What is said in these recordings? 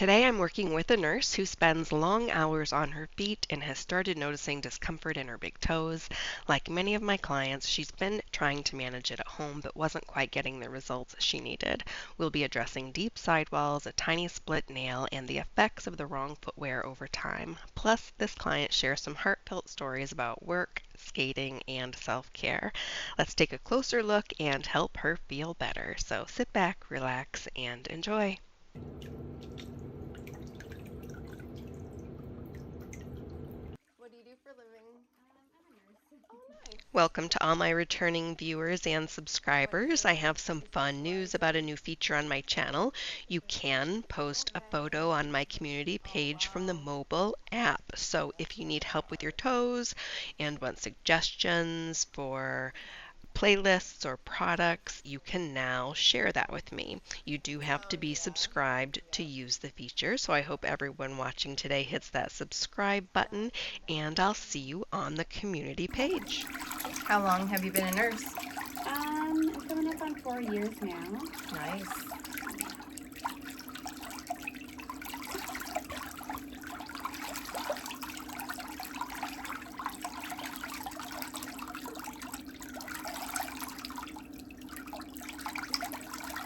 Today I'm working with a nurse who spends long hours on her feet and has started noticing discomfort in her big toes. Like many of my clients, she's been trying to manage it at home but wasn't quite getting the results she needed. We'll be addressing deep sidewalls, a tiny split nail, and the effects of the wrong footwear over time. Plus, this client shares some heartfelt stories about work, skating, and self-care. Let's take a closer look and help her feel better. So sit back, relax, and enjoy. What do you do for a living? I'm a nurse. Oh, nice. Welcome to all my returning viewers and subscribers. I have some fun news about a new feature on my channel. You can post a photo on my community page from the mobile app. So if you need help with your toes and want suggestions for playlists or products, you can now share that with me. You do have to be subscribed to use the feature, so I hope everyone watching today hits that subscribe button, and I'll see you on the community page. How long have you been a nurse? I'm coming up on 4 years now. Nice.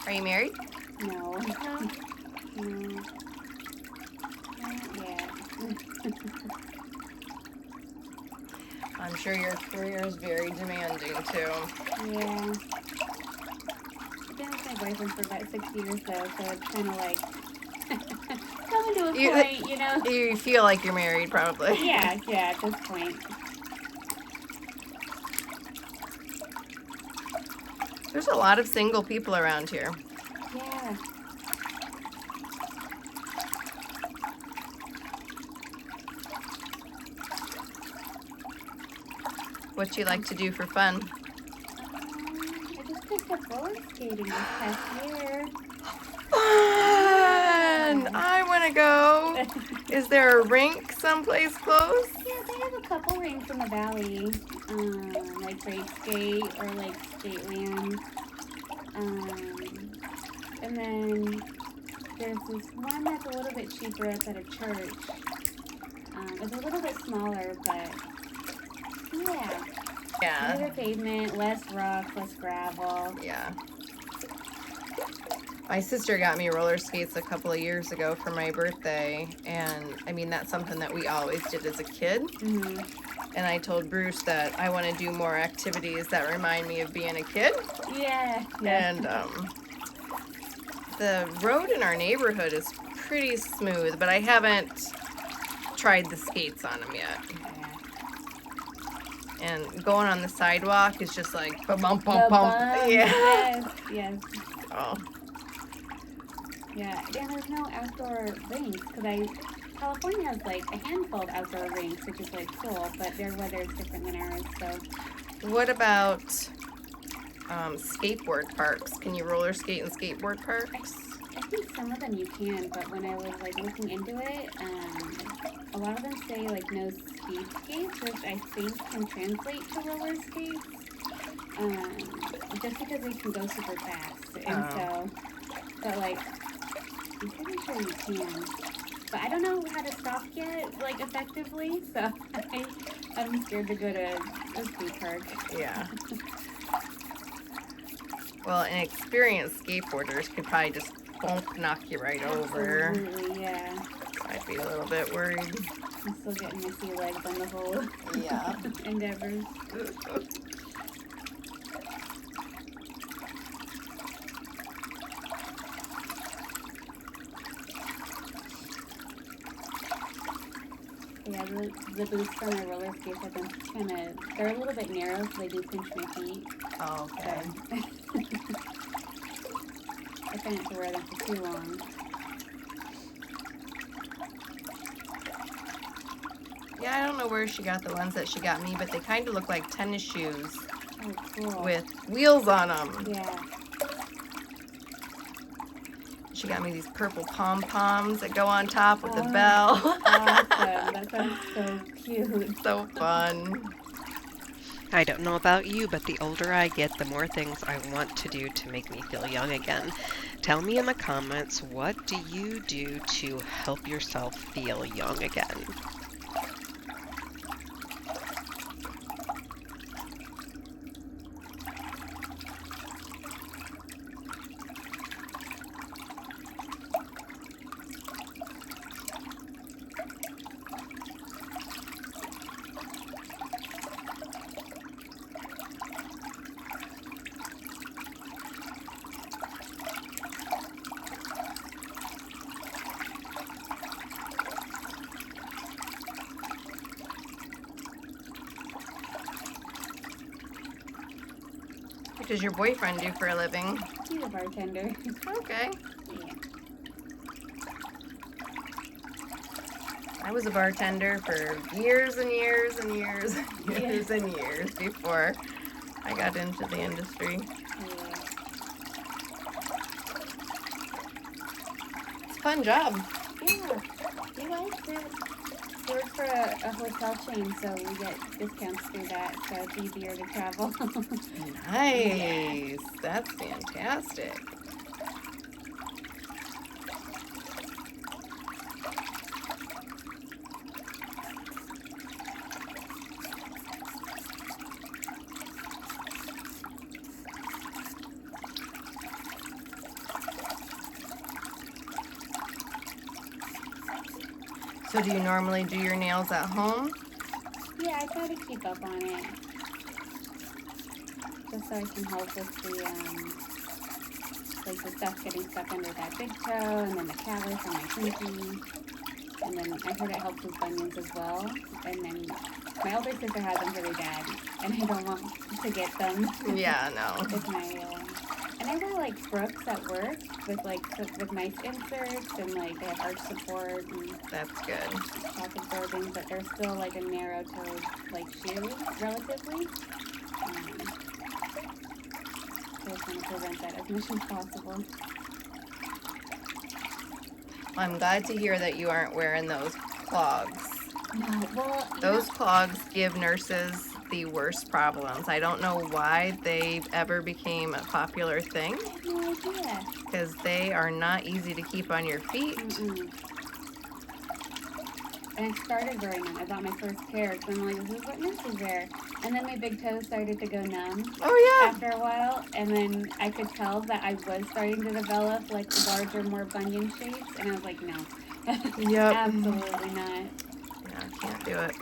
Are you married? No. No. No. Not yet. I'm sure your career is very demanding too. Yeah. I've been with my boyfriend for about 6 years though, so it's kind of like coming to a point, you know? You feel like you're married, probably. Yeah, at this point. There's a lot of single people around here. Yeah. What do you like to do for fun? I just picked up roller skating this past year. Fun! I want to go. Is there a rink someplace close? Yeah, they have a couple rinks in the valley, like Great Skate or like Skateland. And then there's this one that's a little bit cheaper up at a church. It's a little bit smaller, but yeah. Yeah. Bigger pavement, less rock, less gravel. Yeah. My sister got me roller skates a couple of years ago for my birthday, and I mean, that's something that we always did as a kid. Mm-hmm. And I told Bruce that I want to do more activities that remind me of being a kid. Yeah. And the road in our neighborhood is pretty smooth, but I haven't tried the skates on them yet. And going on the sidewalk is just like bump, bump, bump, bump. Yeah. Yes. Oh. Yeah, there's no outdoor rinks because California has like a handful of outdoor rinks, which is like cool, but their weather is different than ours. So, What about skateboard parks? Can you roller skate in skateboard parks? I think some of them you can, but when I was like looking into it, a lot of them say like no speed skates, which I think can translate to roller skates, just because they can go super fast, and so, but like. I'm pretty sure you can, but I don't know how to stop yet, like effectively. So I'm scared to go to a skate park. Yeah. Well, inexperienced skateboarders could probably just knock you right over. Absolutely, yeah. I'd be a little bit worried. I'm still getting my sea legs on the whole endeavors. Yeah, the boots on my roller skates have been they're a little bit narrow, so they do pinch my feet. Oh, okay. So I try not to wear them for too long. Yeah, I don't know where she got the ones that she got me, but they kind of look like tennis shoes Oh, cool. with wheels on them. Yeah. She got me these purple pom-poms that go on top with the bell. Awesome. That sounds so cute. So fun. I don't know about you, but the older I get, the more things I want to do to make me feel young again. Tell me in the comments, what do you do to help yourself feel young again? What does your boyfriend do for a living? He's a bartender. Okay. Yeah. I was a bartender for years and years and years and years and years before I got into the industry. Yeah. It's a fun job. Yeah. He likes it. He works for a hotel chain, so we get discounts through that, so it's easier to travel. Nice. That's fantastic. So do you normally do your nails at home? Yeah, I try to keep up on it. Just so I can help with the, like the stuff getting stuck under that big toe, and then the callus on my pinky. And then I heard it helps with bunions as well. And then my older sister has them really bad, and I don't want to get them. Yeah, no. With my, and I wear like Brooks at work with nice inserts, and like they have arch support and That's good. shock absorbing, but they're still like a narrow toed like shoe relatively. So I want to prevent that as much as possible. I'm glad to hear that you aren't wearing those clogs. No, well, Those clogs give nurses the worst problems. I don't know why they ever became a popular thing, I have no idea. because they are not easy to keep on your feet. Mm-mm. And I started wearing them. I bought my first pair because I'm like, this is what nurses wear. And then my big toes started to go numb Oh after a while. And then I could tell that I was starting to develop like larger, more bunion shapes. And I was like, no. Yep. Absolutely not. Yeah, I can't do it.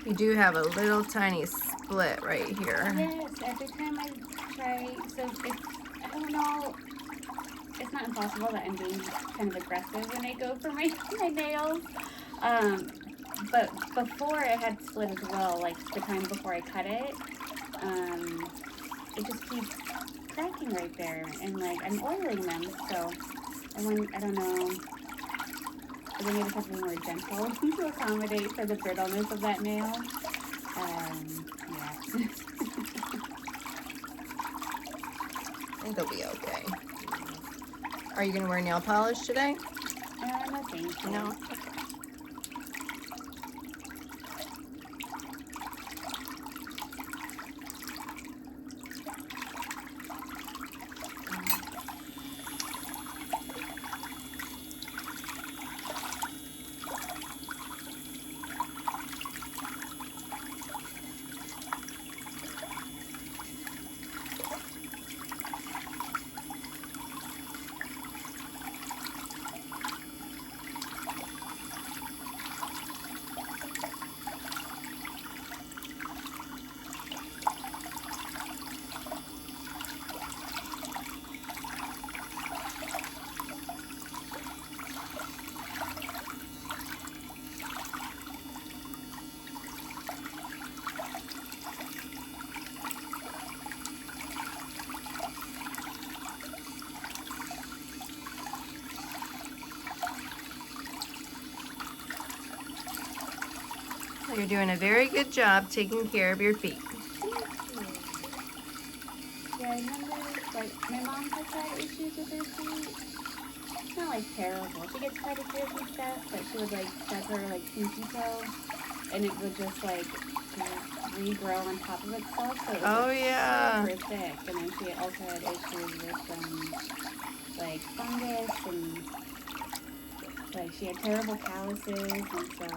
You do have a little tiny split right here. Yes, every time I try, so it's, I don't know, it's not impossible that I'm being kind of aggressive when I go for my nails. But before it had split as well, like the time before I cut it, it just keeps cracking right there, and like I'm oiling them, so I don't know. I think I just have to be more gentle to accommodate for the brittleness of that nail. Yeah. It'll be okay. Are you going to wear nail polish today? No thank you. No. You're doing a very good job taking care of your feet. Yeah, I remember, like, my mom has had issues with her feet. It's not, like, terrible. She gets pedicures and stuff, but she would, like, stub her, like, pinky toe, and it would just, like, regrow on top of itself, so it was super thick. And then she also had issues with, like, fungus, and, like, she had terrible calluses, and so...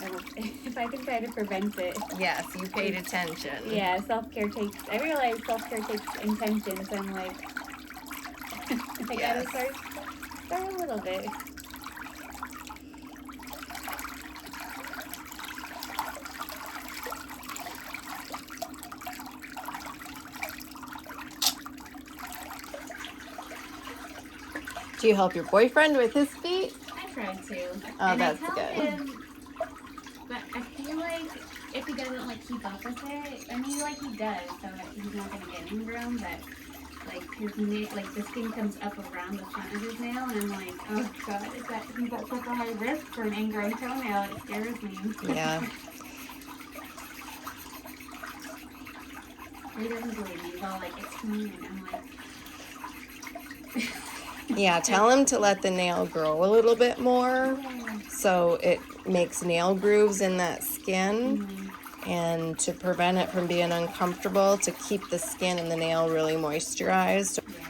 if I can try to prevent it. Yes, you paid attention. Yeah, I realize self-care takes intention, so I'm like, I gotta start a little bit. Do you help your boyfriend with his feet? I try to. Oh, and that's I tell good. him, but I feel like if he doesn't, like, keep up with it, I mean, like, he does, so that he's not gonna get ingrown, but, like, his nail, like, the skin comes up around the front of his nail, and I'm like, oh god, he's at such a high risk for an ingrown toenail, it scares me. Yeah. He doesn't believe me, he's all like, it's fine, and I'm like... Yeah, tell him to let the nail grow a little bit more, Yeah. so it makes nail grooves in that skin. Mm-hmm. And to prevent it from being uncomfortable, to keep the skin and the nail really moisturized. Yeah.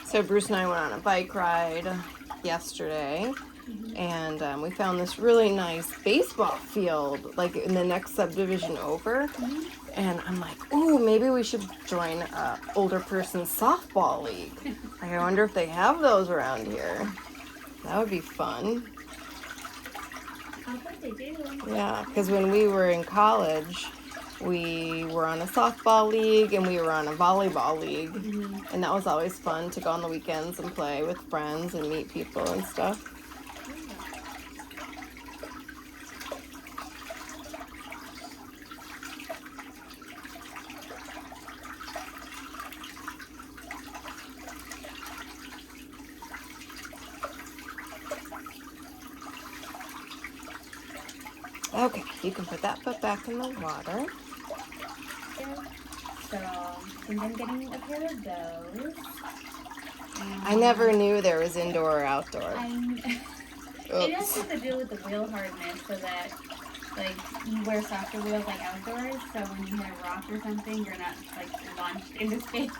So Bruce and I went on a bike ride yesterday, and we found this really nice baseball field, like in the next subdivision over. And I'm like, ooh, maybe we should join a older person softball league. Like, I wonder if they have those around here. That would be fun. I bet they do. Yeah, because when we were in college, we were on a softball league and we were on a volleyball league. And that was always fun to go on the weekends and play with friends and meet people and stuff. Okay, you can put that foot back in the water. So, and then getting a pair of those. I never knew there was indoor or outdoor. It has to do with the wheel hardness, so that, like, you wear softer wheels like outdoors, so when you hit a rock or something, you're not, like, launched into space.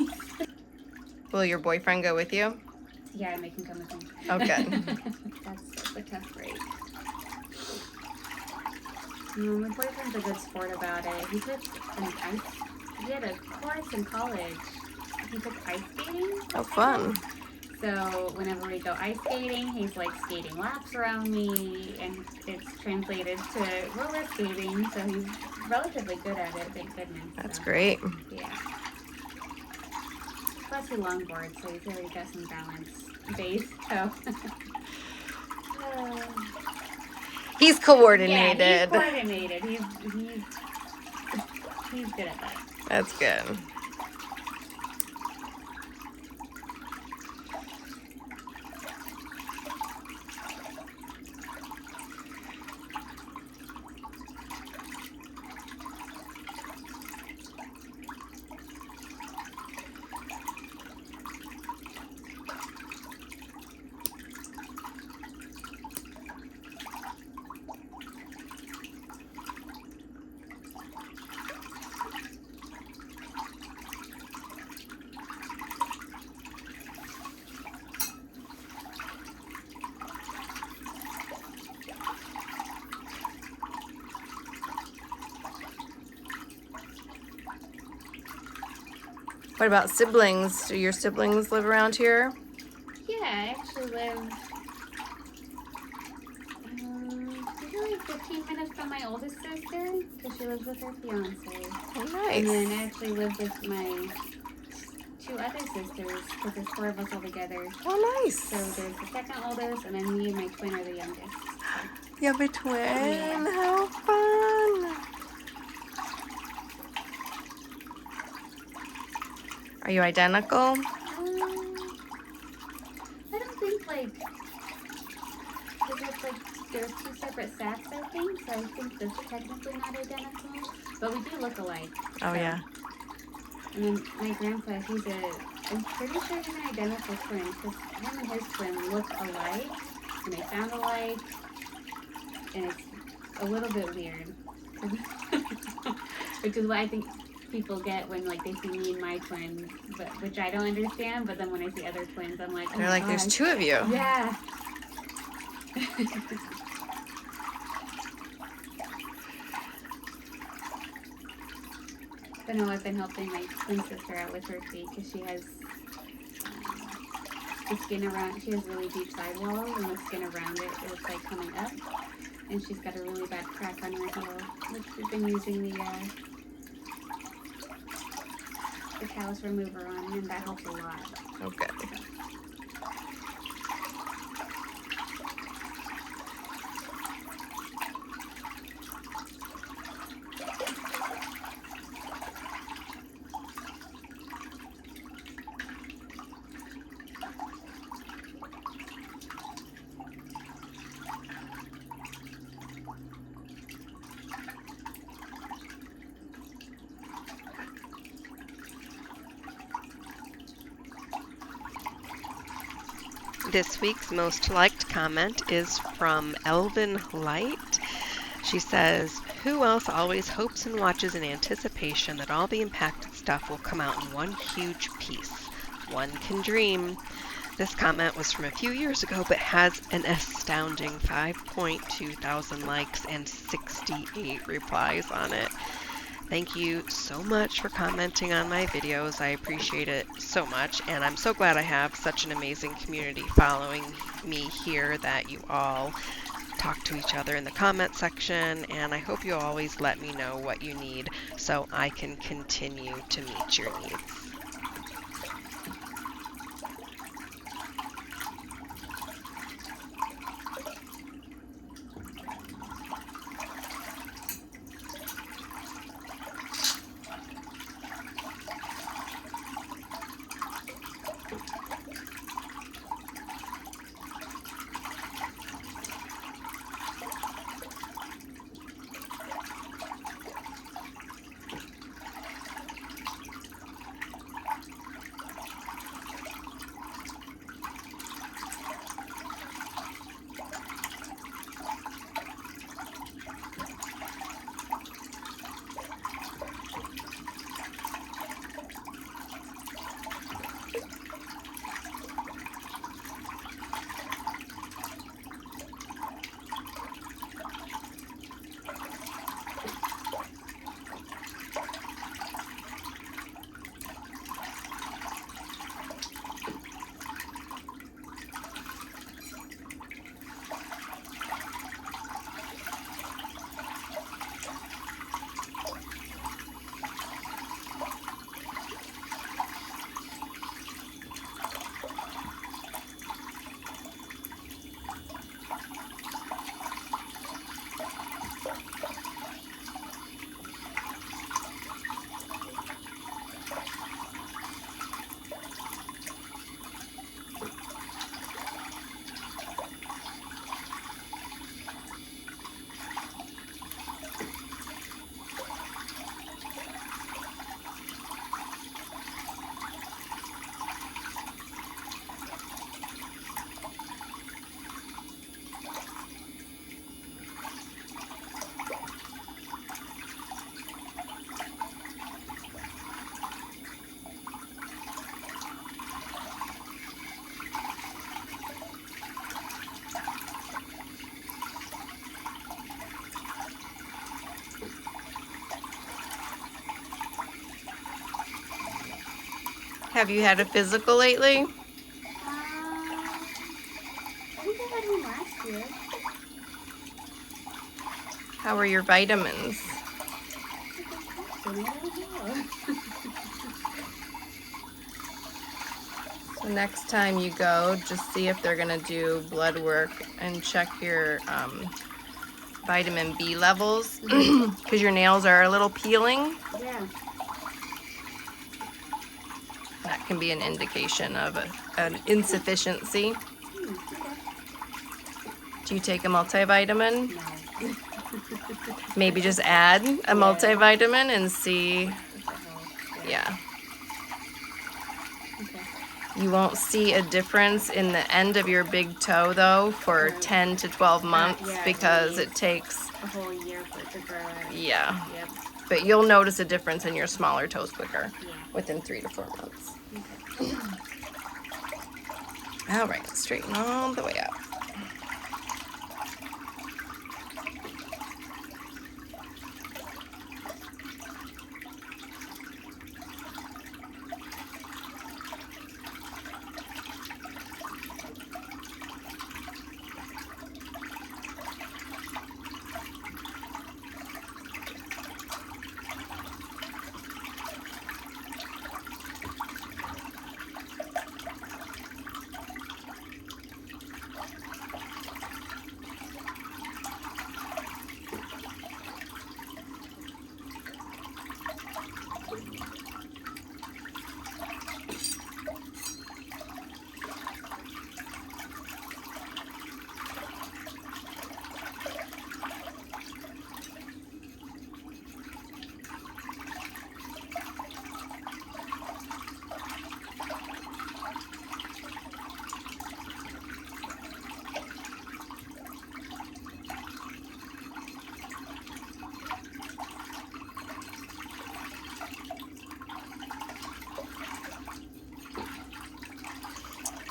Will your boyfriend go with you? Yeah, I make him come with me. Oh, good. That's a tough break. My boyfriend's a good sport about it. He had a course in college. He took ice skating. Oh, fun. So whenever we go ice skating, he's like skating laps around me, and it's translated to roller skating, so he's relatively good at it, thank goodness. That's great. Yeah. Plus he longboards, so he's already got some balance base, so. He's coordinated. Yeah, he's coordinated. He's good at that. That's good. What about siblings? Do your siblings live around here? Yeah, I actually live usually 15 minutes from my oldest sister because she lives with her fiance. Oh, nice. And then I actually live with my 2 other sisters because there's 4 of us all together. Oh, nice. So there's the second oldest, and then me and my twin are the youngest. You have a twin? Yeah. How fun. Are you identical? I don't think because it's there's 2 separate sacks, I think, so I think that's technically not identical, but we do look alike. Oh, so. yeah. And then my grandpa, I'm pretty sure he's an identical twin, because him and his twin look alike, and they sound alike, and it's a little bit weird. Which is what I think people get when they see me and my twin, which I don't understand, but then when I see other twins, I'm like, oh, They're like, there's 2 of you. Yeah. But no, I've been helping my twin sister out with her feet because she has the skin around. She has really deep sidewall, and the skin around it is coming up, and she's got a really bad crack on her heel, which we've been using the callus remover on, and that helps a lot. Okay. This week's most liked comment is from Elvin Light. She says, "Who else always hopes and watches in anticipation that all the impacted stuff will come out in one huge piece? One can dream." This comment was from a few years ago, but has an astounding 5.2 thousand likes and 68 replies on it. Thank you so much for commenting on my videos. I appreciate it so much, and I'm so glad I have such an amazing community following me here that you all talk to each other in the comment section, and I hope you always let me know what you need so I can continue to meet your needs. Have you had a physical lately? I think I had one last year. How are your vitamins? I don't know. So next time you go, just see if they're gonna do blood work and check your vitamin B levels, because your nails are a little peeling. Yeah. That can be an indication of an insufficiency. Okay. Do you take a multivitamin? No. Maybe just add a multivitamin and see. Yeah. Okay. You won't see a difference in the end of your big toe though for 10 to 12 months Yeah, because really. it takes, A whole year for it to grow out. yeah. Yep. But you'll notice a difference in your smaller toes quicker Yeah. within 3 to 4 months. Okay. All right, straighten all the way up.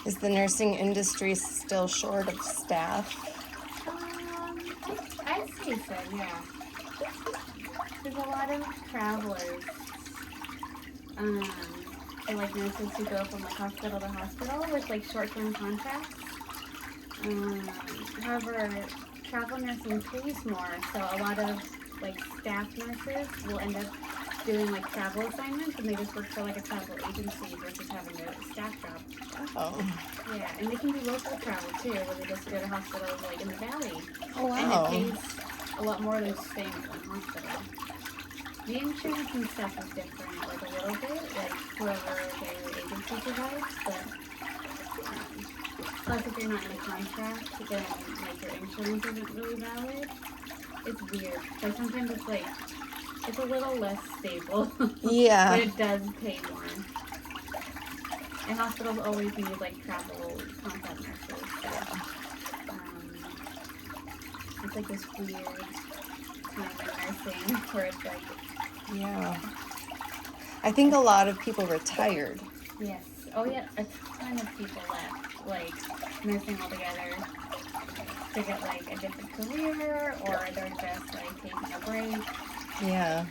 Is the nursing industry still short of staff? I'd say so, yeah. There's a lot of travelers. So like nurses who go from like hospital to hospital with like short-term contracts. However, travel nursing pays more, so a lot of like staff nurses will end up doing like travel assignments, and they just work for like a travel agency versus having a staff job. Oh. Yeah, and they can do local travel too, where they just go to hospitals like in the valley. Oh, wow. And it pays a lot more than staying at one hospital. The insurance and stuff is different, like a little bit, like whoever their agency provides, but plus if you're not in a contract, then like your insurance isn't really valid. It's weird. Like sometimes it's like, it's a little less stable. Yeah. But it does pay more. And hospitals always need like travel contact nurses. So, it's like this weird time in nursing where it's like, Yeah. I think a lot of people retired. yes. Oh yeah, a ton of people left, like nursing altogether to get like a different career, or they're just like taking a break. Yeah.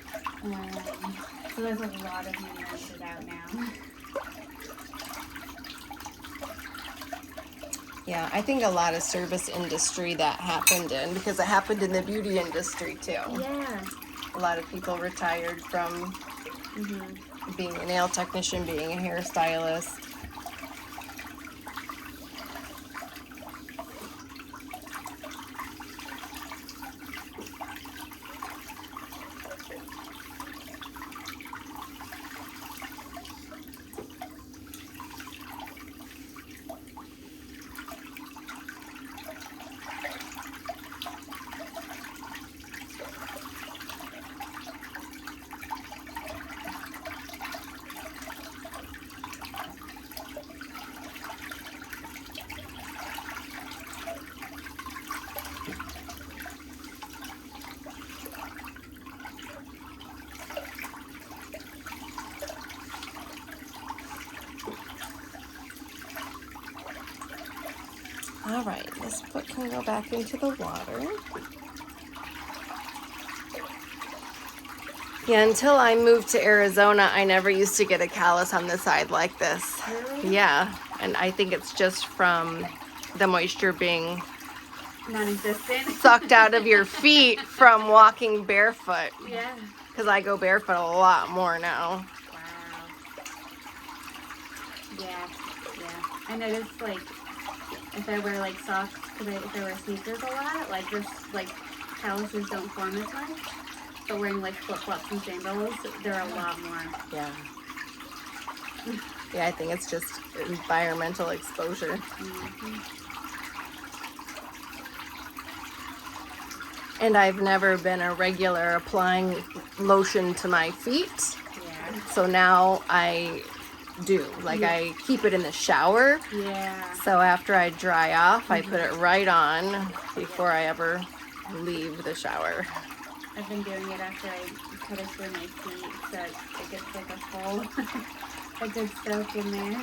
So there's a lot of new nurses out now. Yeah, I think a lot of service industry that happened in, because it happened in the beauty industry too. Yeah. A lot of people retired from being a nail technician, being a hairstylist. All right, this foot can go back into the water. Yeah, until I moved to Arizona, I never used to get a callus on the side like this. Really? Yeah, and I think it's just from the moisture being Non-existent. sucked out of your feet from walking barefoot. Yeah. Because I go barefoot a lot more now. Wow. Yeah. I noticed, like, if I wear, like, socks, because if I wear sneakers a lot, like, this, like, calluses don't form as much. But wearing, like, flip-flops and sandals, there are a lot more. Yeah. Yeah, I think it's just environmental exposure. Mm-hmm. And I've never been a regular applying lotion to my feet. Yeah. So now I do. Like, I keep it in the shower. Yeah. So after I dry off, I put it right on before I ever leave the shower. I've been doing it after I pedicure my feet, so it gets like a full, a good soak in there.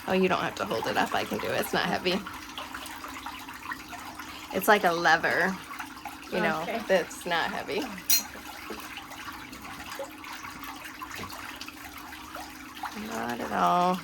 Oh, you don't have to hold it up. I can do it. It's not heavy. It's like a lever, you know, Okay. that's not heavy. Not at all.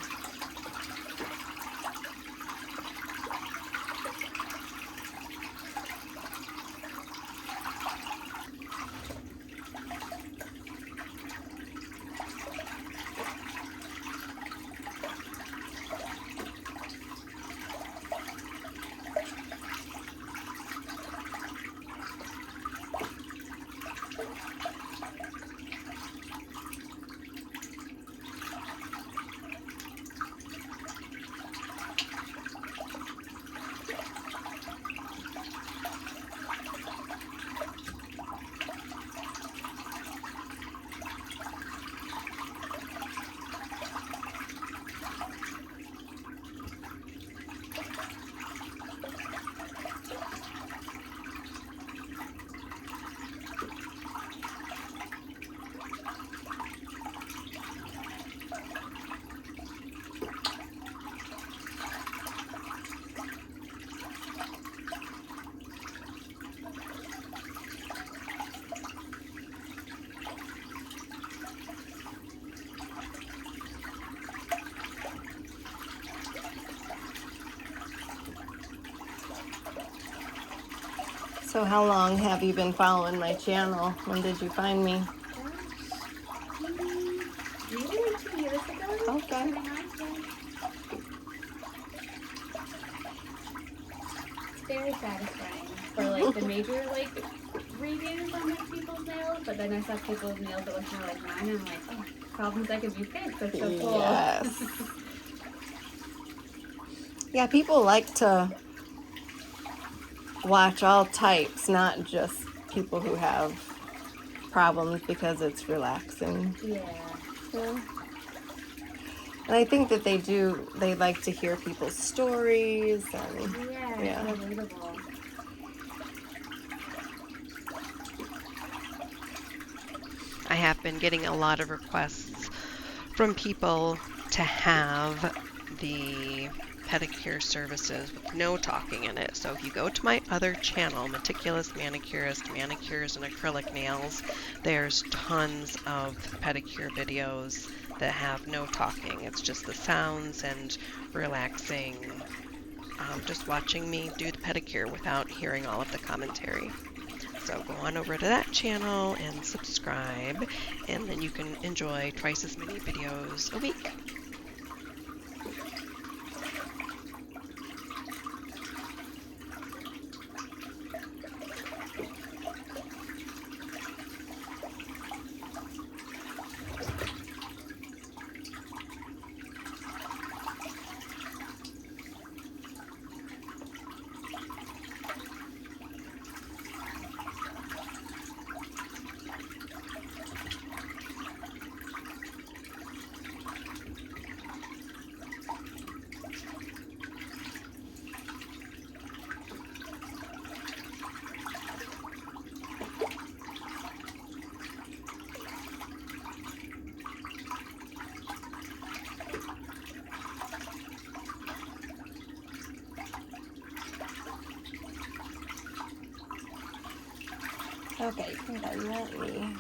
So how long have you been following my channel? When did you find me? Maybe like 2 years ago. Okay. 2.5, yeah. It's very satisfying for like the major like reviews on like people's nails, but then I saw people's nails that look more like mine, and I'm like, oh, problems that could be fixed. That's so cool. Yes. Yeah, people like to watch all types, not just people who have problems, because it's relaxing. Yeah. Yeah. And I think that they like to hear people's stories and Yeah. Yeah. It's relatable. I have been getting a lot of requests from people to have the pedicure services with no talking in it. So if you go to my other channel, Meticulous Manicurist, Manicures and Acrylic Nails, there's tons of pedicure videos that have no talking. It's just the sounds and relaxing, just watching me do the pedicure without hearing all of the commentary. So go on over to that channel and subscribe, and then you can enjoy twice as many videos a week. Okay, then let me.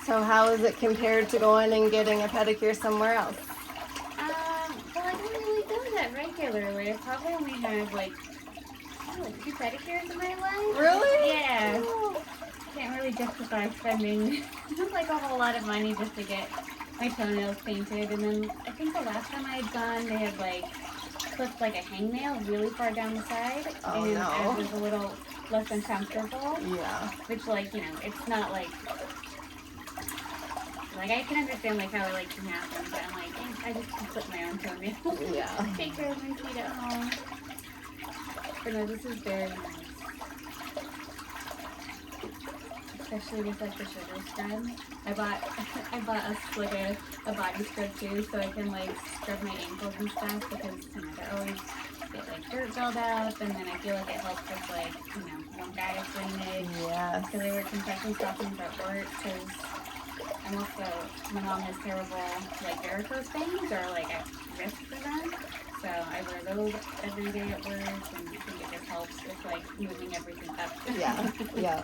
So how is it compared to going and getting a pedicure somewhere else? Well, I don't really do that regularly. I probably only have like 2 pedicures in my life. Really? Yeah. Oh. Can't really justify spending like a whole lot of money just to get my toenails painted. And then I think the last time I had gone, they had like clipped like a hangnail really far down the side, Oh, and no. it was a little less than comfortable. Yeah. Which, like, you know, it's not like I can understand like how it can happen, but I'm like, I just can clip my own toenails. Yeah. Take care of my feet at home. But no, this is very nice. Especially with like the sugar scrub. I bought a body scrub too, so I can like scrub my ankles and stuff, because they're always get like dirt build up, and then I feel like it helps with like lymphatic drainage. Yes. So they were compression stockings at work, because I'm also, my mom has terrible like varicose veins, or like at risk for them. So I wear those every day at work, and I think it just helps with like moving everything up. Yeah. Yeah.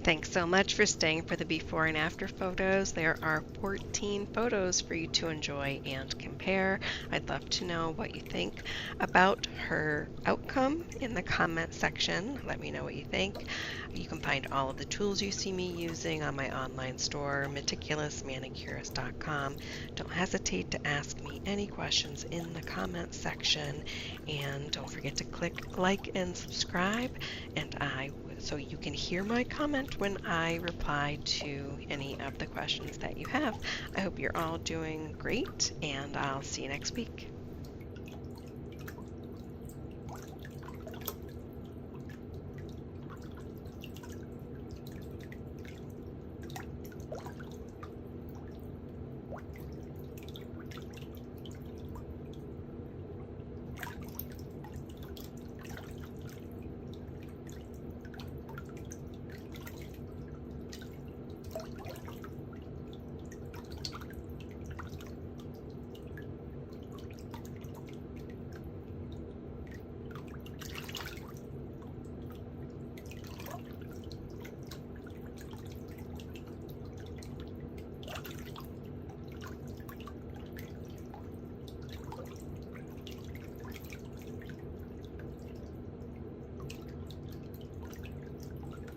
Thanks so much for staying for the before and after photos. There are 14 photos for you to enjoy and compare. I'd love to know what you think about her outcome in the comment section. Let me know what you think. You can find all of the tools you see me using on my online store, meticulousmanicurist.com. Don't hesitate to ask me any questions in the comment section, and don't forget to click like and subscribe, so you can hear my comment when I reply to any of the questions that you have. I hope you're all doing great, and I'll see you next week.